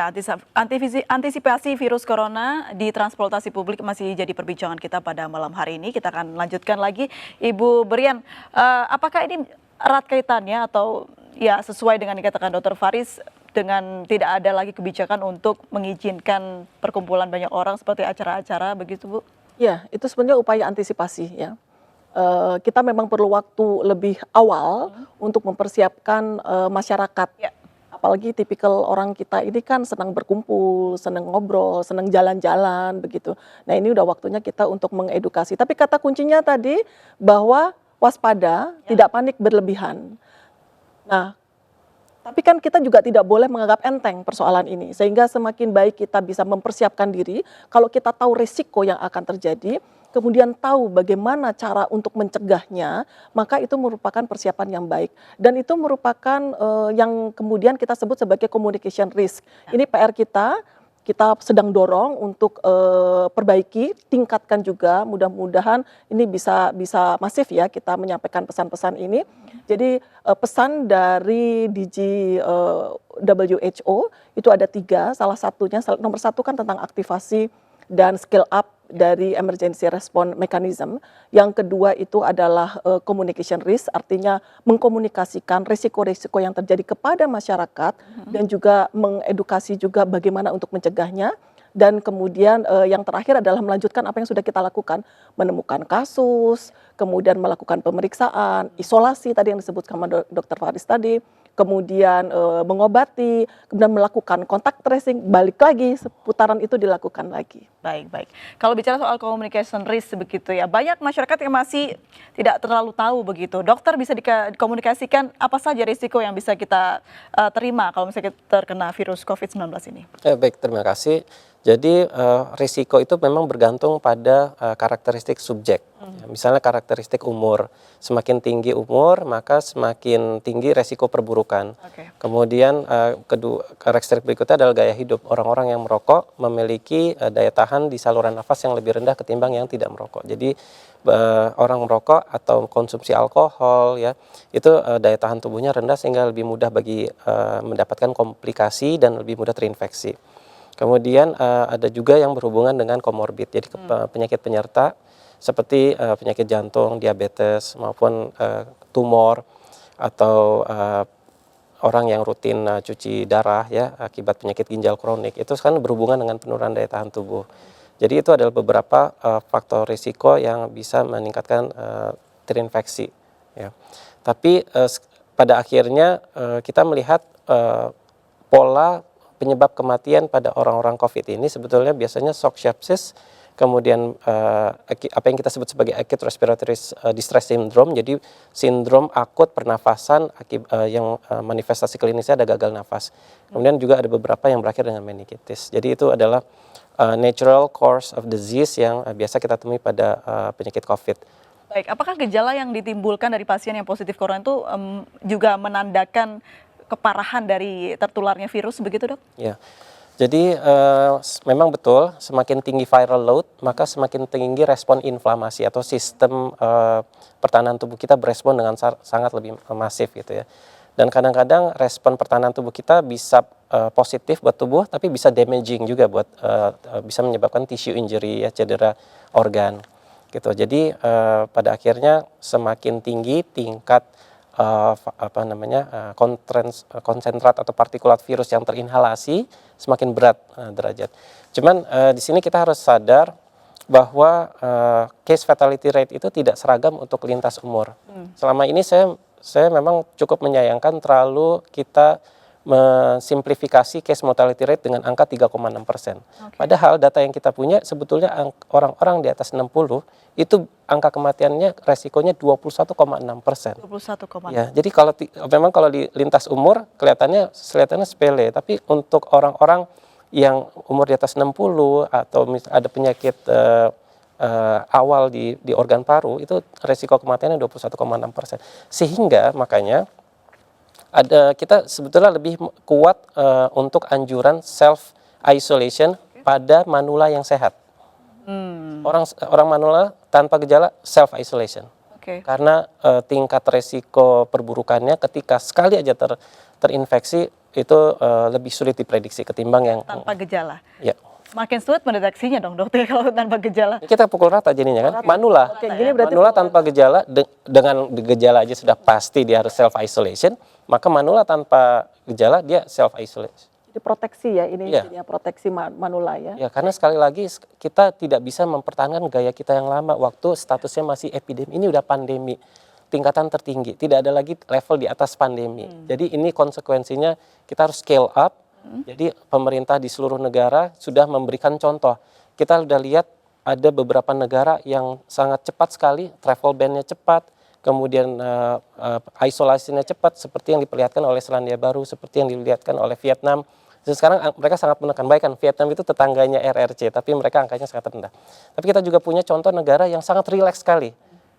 Ya, antisipasi virus corona di transportasi publik masih jadi perbincangan kita pada malam hari ini. Kita akan lanjutkan lagi. Ibu Brian, apakah ini erat kaitannya atau ya sesuai dengan dikatakan Dr. Faris dengan tidak ada lagi kebijakan untuk mengizinkan perkumpulan banyak orang seperti acara-acara begitu, Bu? Ya, itu sebenarnya upaya antisipasi ya. Kita memang perlu waktu lebih awal untuk mempersiapkan masyarakat. Ya. Apalagi tipikal orang kita ini kan senang berkumpul, senang ngobrol, senang jalan-jalan begitu. Nah ini udah waktunya kita untuk mengedukasi. Tapi kata kuncinya tadi bahwa waspada, tidak panik berlebihan. Nah, tapi kan kita juga tidak boleh menganggap enteng persoalan ini. Sehingga semakin baik kita bisa mempersiapkan diri, kalau kita tahu risiko yang akan terjadi, kemudian tahu bagaimana cara untuk mencegahnya, maka itu merupakan persiapan yang baik. Dan itu merupakan yang kemudian kita sebut sebagai communication risk. Ini PR kita sedang dorong untuk perbaiki, tingkatkan juga, mudah-mudahan ini bisa masif ya kita menyampaikan pesan-pesan ini. Jadi pesan dari DG WHO itu ada 3, salah satunya nomor 1 kan tentang aktivasi dan scale up dari emergency response mechanism. Yang kedua itu adalah communication risk, artinya mengkomunikasikan risiko-risiko yang terjadi kepada masyarakat dan juga mengedukasi juga bagaimana untuk mencegahnya. Dan kemudian yang terakhir adalah melanjutkan apa yang sudah kita lakukan, menemukan kasus, kemudian melakukan pemeriksaan, isolasi tadi yang disebut sama Dr. Faris tadi, kemudian mengobati, kemudian melakukan kontak tracing, balik lagi, seputaran itu dilakukan lagi. Baik. Kalau bicara soal communication risk begitu ya, banyak masyarakat yang masih tidak terlalu tahu begitu. Dokter bisa dikomunikasikan apa saja risiko yang bisa kita terima kalau misalnya kita terkena virus COVID-19 ini? Baik, terima kasih. Jadi risiko itu memang bergantung pada karakteristik subjek. Misalnya karakteristik umur. Semakin tinggi umur, maka semakin tinggi resiko perburukan. Kemudian kedua karakteristik berikutnya adalah gaya hidup. Orang-orang yang merokok memiliki daya tahan di saluran nafas yang lebih rendah ketimbang yang tidak merokok. Jadi orang merokok atau konsumsi alkohol ya itu daya tahan tubuhnya rendah sehingga lebih mudah bagi mendapatkan komplikasi dan lebih mudah terinfeksi. Kemudian ada juga yang berhubungan dengan komorbid, jadi penyakit penyerta seperti penyakit jantung, diabetes maupun tumor atau orang yang rutin cuci darah ya akibat penyakit ginjal kronik itu kan berhubungan dengan penurunan daya tahan tubuh. Jadi itu adalah beberapa faktor risiko yang bisa meningkatkan terinfeksi. Ya. Tapi pada akhirnya kita melihat pola penyebab kematian pada orang-orang COVID ini sebetulnya biasanya shock sepsis, kemudian apa yang kita sebut sebagai acute respiratory distress syndrome, jadi sindrom akut pernafasan yang manifestasi klinisnya ada gagal nafas. Kemudian juga ada beberapa yang berakhir dengan meningitis. Jadi itu adalah natural course of disease yang biasa kita temui pada penyakit COVID. Baik, apakah gejala yang ditimbulkan dari pasien yang positif corona itu juga menandakan keparahan dari tertularnya virus begitu, Dok? Ya. Jadi memang betul semakin tinggi viral load maka semakin tinggi respon inflamasi atau sistem pertahanan tubuh kita berespon dengan sangat lebih masif gitu ya. Dan kadang-kadang respon pertahanan tubuh kita bisa positif buat tubuh tapi bisa damaging juga buat bisa menyebabkan tissue injury ya, cedera organ gitu. Jadi pada akhirnya semakin tinggi tingkat konsentrat atau partikulat virus yang terinhalasi semakin berat derajat. Cuman di sini kita harus sadar bahwa case fatality rate itu tidak seragam untuk lintas umur. Selama ini saya memang cukup menyayangkan terlalu kita mensimplifikasi case mortality rate dengan angka 3,6%. Padahal data yang kita punya sebetulnya orang-orang di atas 60 itu angka kematiannya resikonya 21,6%. 21,6. Ya, jadi memang kalau di lintas umur kelihatannya sepele, tapi untuk orang-orang yang umur di atas 60 atau ada penyakit awal di organ paru itu resiko kematiannya 21,6%. Sehingga makanya kita sebetulnya lebih kuat untuk anjuran self isolation pada manula yang sehat. Orang manula tanpa gejala self isolation. Karena tingkat resiko perburukannya ketika sekali aja terinfeksi itu lebih sulit diprediksi ketimbang yang Tanpa gejala. ya. Makin sulit mendeteksinya dong dokter kalau tanpa gejala. Kita pukul rata jadinya kan. Manula. Oke, gini berarti Manula tanpa gejala dengan gejala aja sudah pasti dia harus self isolation, maka manula tanpa gejala dia self isolation. jadi proteksi ya ini Iya. jadinya proteksi manula ya. Ya, karena sekali lagi kita tidak bisa mempertahankan gaya kita yang lama waktu statusnya masih epidemi. Ini udah pandemi, tingkatan tertinggi, tidak ada lagi level di atas pandemi. Jadi ini konsekuensinya kita harus scale up. Jadi pemerintah di seluruh negara sudah memberikan contoh. Kita sudah lihat ada beberapa negara yang sangat cepat sekali, travel ban-nya cepat, kemudian isolasinya cepat, seperti yang diperlihatkan oleh Selandia Baru, seperti yang dilihatkan oleh Vietnam. Dan sekarang mereka sangat menekan, baik kan Vietnam itu tetangganya RRC, tapi mereka angkanya sangat rendah. Tapi kita juga punya contoh negara yang sangat rileks sekali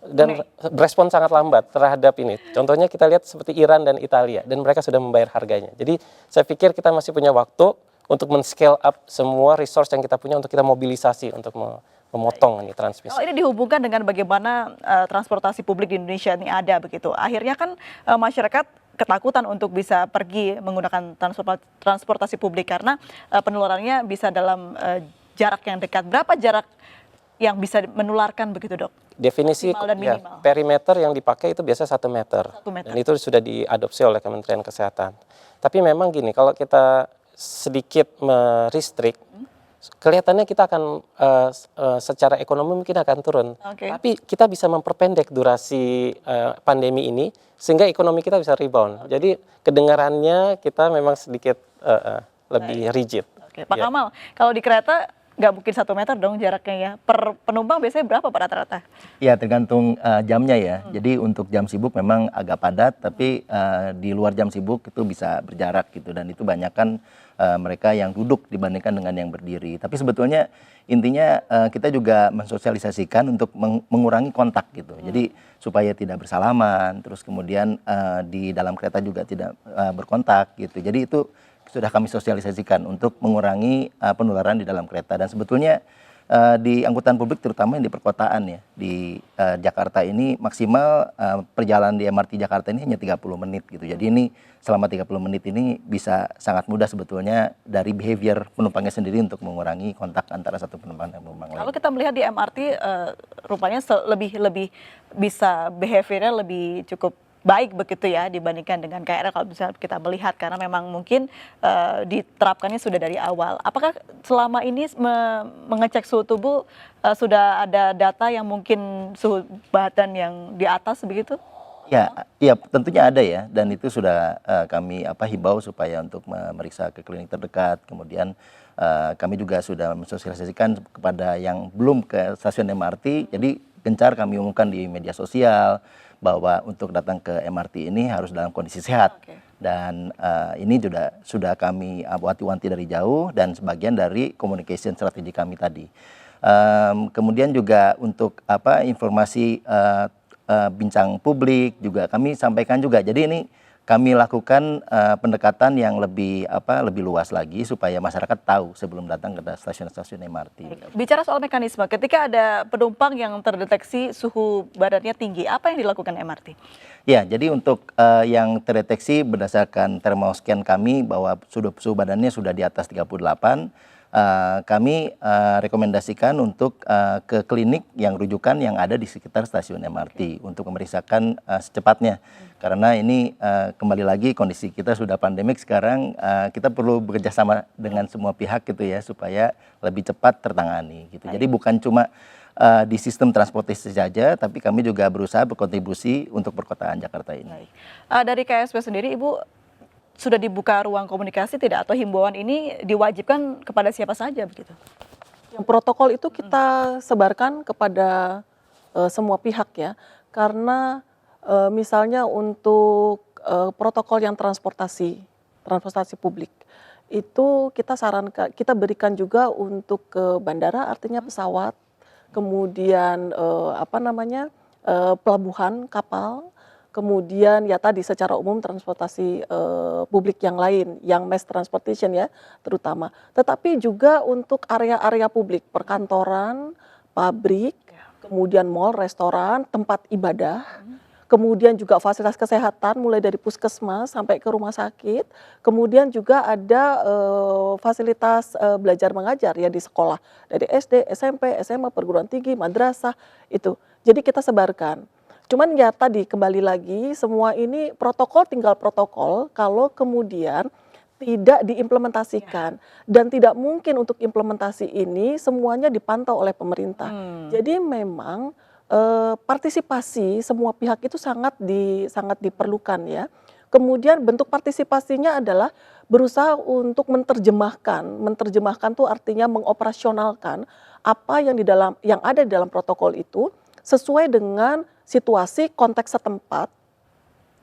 dan respon sangat lambat terhadap ini. Contohnya kita lihat seperti Iran dan Italia, dan mereka sudah membayar harganya. Jadi saya pikir kita masih punya waktu untuk men-scale up semua resource yang kita punya untuk kita mobilisasi untuk memotong ini transmisi. Kalau ini dihubungkan dengan bagaimana transportasi publik di Indonesia ini ada begitu. Akhirnya kan masyarakat ketakutan untuk bisa pergi menggunakan transportasi publik karena penularannya bisa dalam jarak yang dekat. Berapa jarak yang bisa menularkan begitu, Dok? Definisi Maksimal dan ya, minimal. perimeter yang dipakai itu biasa 1 meter. 1 meter. Dan itu sudah diadopsi oleh Kementerian Kesehatan. Tapi memang gini, kalau kita sedikit meristrik, kelihatannya kita akan secara ekonomi mungkin akan turun. Oke. Tapi kita bisa memperpendek durasi pandemi ini sehingga ekonomi kita bisa rebound. Jadi kedengarannya kita memang sedikit lebih rigid. Oke, Pak Ya. Kamal, kalau di kereta nggak mungkin 1 meter dong jaraknya ya. Per penumpang biasanya berapa Pak rata-rata? Ya tergantung jamnya ya. Jadi untuk jam sibuk memang agak padat, tapi di luar jam sibuk itu bisa berjarak gitu. Dan itu banyak kan mereka yang duduk dibandingkan dengan yang berdiri. Tapi sebetulnya intinya kita juga mensosialisasikan untuk mengurangi kontak gitu. Jadi supaya tidak bersalaman, terus kemudian di dalam kereta juga tidak berkontak gitu. Jadi itu sudah kami sosialisasikan untuk mengurangi penularan di dalam kereta. Dan sebetulnya di angkutan publik terutama yang di perkotaan ya, di Jakarta ini maksimal perjalanan di MRT Jakarta ini hanya 30 menit gitu. Jadi ini selama 30 menit ini bisa sangat mudah sebetulnya dari behavior penumpangnya sendiri untuk mengurangi kontak antara satu penumpang dan penumpang lain. Kalau kita melihat di MRT rupanya lebih bisa behaviornya lebih cukup baik begitu ya dibandingkan dengan KRL kalau bisa kita melihat karena memang mungkin diterapkannya sudah dari awal. Apakah selama ini mengecek suhu tubuh sudah ada data yang mungkin suhu badan yang di atas begitu? Ya, tentunya ada ya, dan itu sudah kami himbau supaya untuk memeriksa ke klinik terdekat. Kemudian kami juga sudah mensosialisasikan kepada yang belum ke stasiun MRT. Jadi gencar kami umumkan di media sosial bahwa untuk datang ke MRT ini harus dalam kondisi sehat. Oke. Dan ini juga sudah kami wanti-wanti dari jauh dan sebagian dari communication strategi kami tadi. Kemudian juga untuk informasi bincang publik juga kami sampaikan juga. Jadi ini kami lakukan pendekatan yang lebih luas lagi supaya masyarakat tahu sebelum datang ke stasiun-stasiun MRT. Bicara soal mekanisme, ketika ada penumpang yang terdeteksi suhu badannya tinggi, apa yang dilakukan MRT? Ya, jadi untuk yang terdeteksi berdasarkan thermal scan kami bahwa suhu badannya sudah di atas 38, kami rekomendasikan untuk ke klinik yang rujukan yang ada di sekitar stasiun MRT untuk memeriksakan secepatnya. Karena ini kembali lagi kondisi kita sudah pandemik sekarang, kita perlu bekerja sama dengan semua pihak gitu ya supaya lebih cepat tertangani gitu. Jadi bukan cuma di sistem transportasi saja, tapi kami juga berusaha berkontribusi untuk perkotaan Jakarta ini. Baik. Dari KSP sendiri, Ibu sudah dibuka ruang komunikasi tidak atau himbauan ini diwajibkan kepada siapa saja begitu? Yang protokol itu kita sebarkan kepada semua pihak ya, karena misalnya untuk protokol yang transportasi publik itu kita sarankan, kita berikan juga untuk ke bandara, artinya pesawat, kemudian pelabuhan kapal, kemudian ya tadi secara umum transportasi publik yang lain, yang mass transportation ya terutama. Tetapi juga untuk area-area publik, perkantoran, pabrik, kemudian mall, restoran, tempat ibadah, kemudian juga fasilitas kesehatan mulai dari puskesmas sampai ke rumah sakit, kemudian juga ada fasilitas belajar mengajar ya di sekolah dari SD, SMP, SMA, perguruan tinggi, madrasah itu. Jadi kita sebarkan. Cuman ya tadi kembali lagi semua ini protokol tinggal protokol kalau kemudian tidak diimplementasikan dan tidak mungkin untuk implementasi ini semuanya dipantau oleh pemerintah. Jadi memang partisipasi semua pihak itu sangat diperlukan ya. Kemudian bentuk partisipasinya adalah berusaha untuk menerjemahkan tuh artinya mengoperasionalkan apa yang ada di dalam protokol itu sesuai dengan situasi konteks setempat.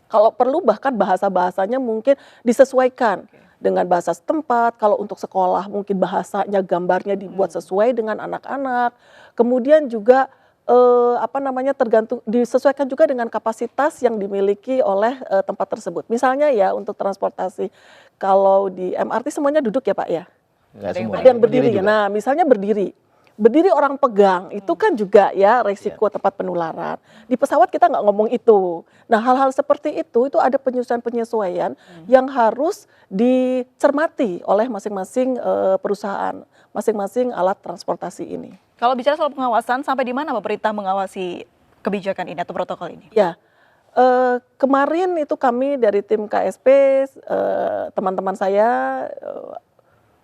Kalau perlu bahkan bahasa-bahasanya mungkin disesuaikan dengan bahasa setempat. Kalau untuk sekolah mungkin bahasanya, gambarnya dibuat sesuai dengan anak-anak. Kemudian juga tergantung disesuaikan juga dengan kapasitas yang dimiliki oleh tempat tersebut. Misalnya ya untuk transportasi, kalau di MRT semuanya duduk ya Pak ya? Nggak semua. Ada yang berdiri. juga. Nah misalnya berdiri orang pegang itu kan juga ya resiko tempat penularan. Di pesawat kita nggak ngomong itu. Nah hal-hal seperti itu ada penyesuaian yang harus dicermati oleh masing-masing perusahaan, masing-masing alat transportasi ini. Kalau bicara soal pengawasan, sampai di mana pemerintah mengawasi kebijakan ini atau protokol ini? Ya, kemarin itu kami dari tim KSP, teman-teman saya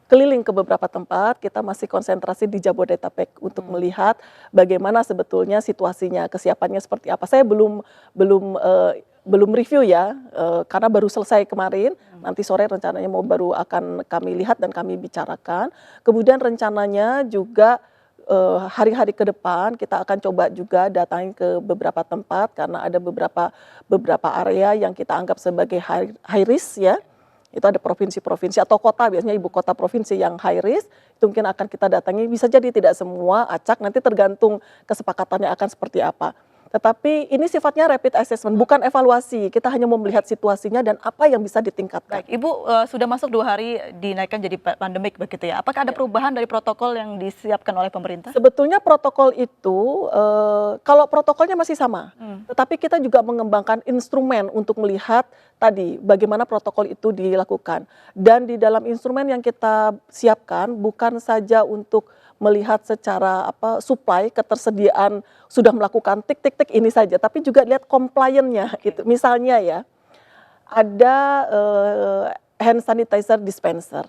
keliling ke beberapa tempat, kita masih konsentrasi di Jabodetabek untuk melihat bagaimana sebetulnya situasinya, kesiapannya seperti apa. Saya belum review ya, karena baru selesai kemarin. Nanti sore rencananya baru akan kami lihat dan kami bicarakan. Kemudian rencananya juga hari-hari ke depan kita akan coba juga datang ke beberapa tempat karena ada beberapa area yang kita anggap sebagai high risk ya. Itu ada provinsi-provinsi atau kota, biasanya ibu kota provinsi yang high risk, itu mungkin akan kita datangi, bisa jadi tidak semua acak, nanti tergantung kesepakatannya akan seperti apa. Tetapi ini sifatnya rapid assessment, bukan evaluasi, kita hanya mau melihat situasinya dan apa yang bisa ditingkatkan. Baik, Ibu sudah masuk 2 hari dinaikkan jadi pandemik begitu ya, apakah ada perubahan dari protokol yang disiapkan oleh pemerintah? Sebetulnya protokol itu, kalau protokolnya masih sama, tetapi kita juga mengembangkan instrumen untuk melihat tadi bagaimana protokol itu dilakukan. Dan di dalam instrumen yang kita siapkan bukan saja untuk melihat secara supply, ketersediaan sudah melakukan tik ini saja, tapi juga lihat compliance-nya gitu. Misalnya ya, ada hand sanitizer dispenser.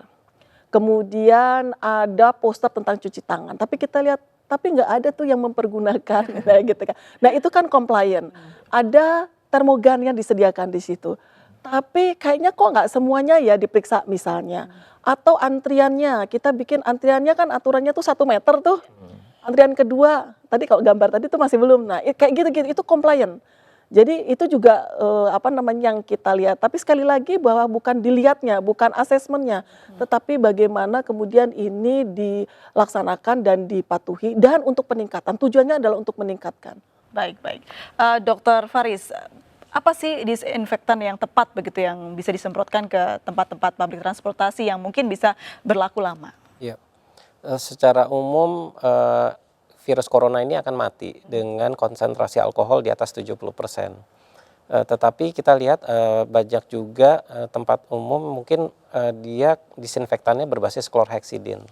Kemudian ada poster tentang cuci tangan, tapi kita lihat tapi nggak ada tuh yang mempergunakan gitu kan. Nah, itu kan compliant. Ada termogan yang disediakan di situ. Tapi kayaknya kok nggak semuanya ya diperiksa misalnya. Atau antriannya, kita bikin antriannya kan aturannya tuh 1 meter tuh. Antrian kedua, tadi kalau gambar tadi tuh masih belum. Nah, kayak gitu-gitu itu compliant. Jadi itu juga yang kita lihat. Tapi sekali lagi bahwa bukan dilihatnya, bukan asesmennya, tetapi bagaimana kemudian ini dilaksanakan dan dipatuhi dan untuk peningkatan. Tujuannya adalah untuk meningkatkan. Baik. Dr. Faris, apa sih disinfektan yang tepat begitu yang bisa disemprotkan ke tempat-tempat publik transportasi yang mungkin bisa berlaku lama? Ya, secara umum virus corona ini akan mati dengan konsentrasi alkohol di atas 70%. Tetapi kita lihat banyak juga tempat umum mungkin dia disinfektannya berbasis klorhexidin.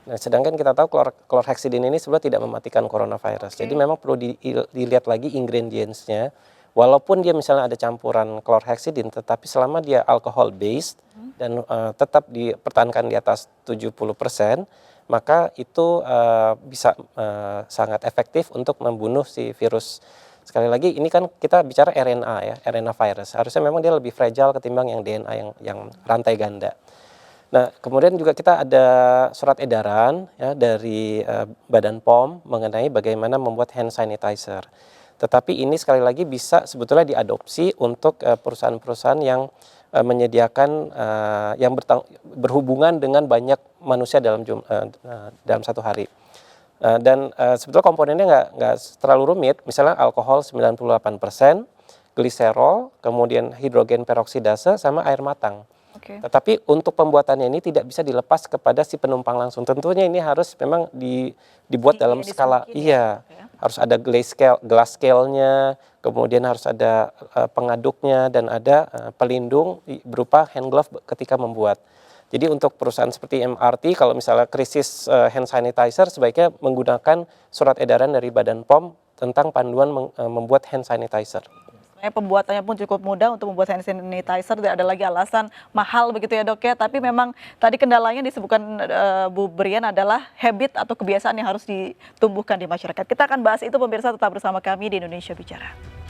Nah, sedangkan kita tahu klorhexidin ini sebenarnya tidak mematikan coronavirus. Jadi memang perlu dilihat lagi ingredients-nya. Walaupun dia misalnya ada campuran klorhexidin, tetapi selama dia alcohol based dan tetap dipertahankan di atas 70%, maka itu bisa sangat efektif untuk membunuh si virus. Sekali lagi ini kan kita bicara RNA ya, RNA virus. Harusnya memang dia lebih fragile ketimbang yang DNA yang rantai ganda. Nah, kemudian juga kita ada surat edaran ya dari Badan POM mengenai bagaimana membuat hand sanitizer. Tetapi ini sekali lagi bisa sebetulnya diadopsi untuk perusahaan-perusahaan yang menyediakan yang berhubungan dengan banyak manusia dalam satu hari. Dan sebetulnya komponennya nggak terlalu rumit. Misalnya alkohol 98%, gliserol, kemudian hidrogen peroksidase sama air matang. Tetapi untuk pembuatannya ini tidak bisa dilepas kepada si penumpang langsung. Tentunya ini harus memang dibuat dalam skala harus ada glass scale-nya, kemudian harus ada pengaduknya dan ada pelindung berupa hand glove ketika membuat. Jadi untuk perusahaan seperti MRT, kalau misalnya krisis hand sanitizer, sebaiknya menggunakan surat edaran dari Badan POM tentang panduan membuat hand sanitizer. Sebenarnya pembuatannya pun cukup mudah untuk membuat hand sanitizer, tidak ada lagi alasan mahal begitu ya dok ya. Tapi memang tadi kendalanya disebutkan Bu Brian adalah habit atau kebiasaan yang harus ditumbuhkan di masyarakat. Kita akan bahas itu pemirsa, tetap bersama kami di Indonesia Bicara.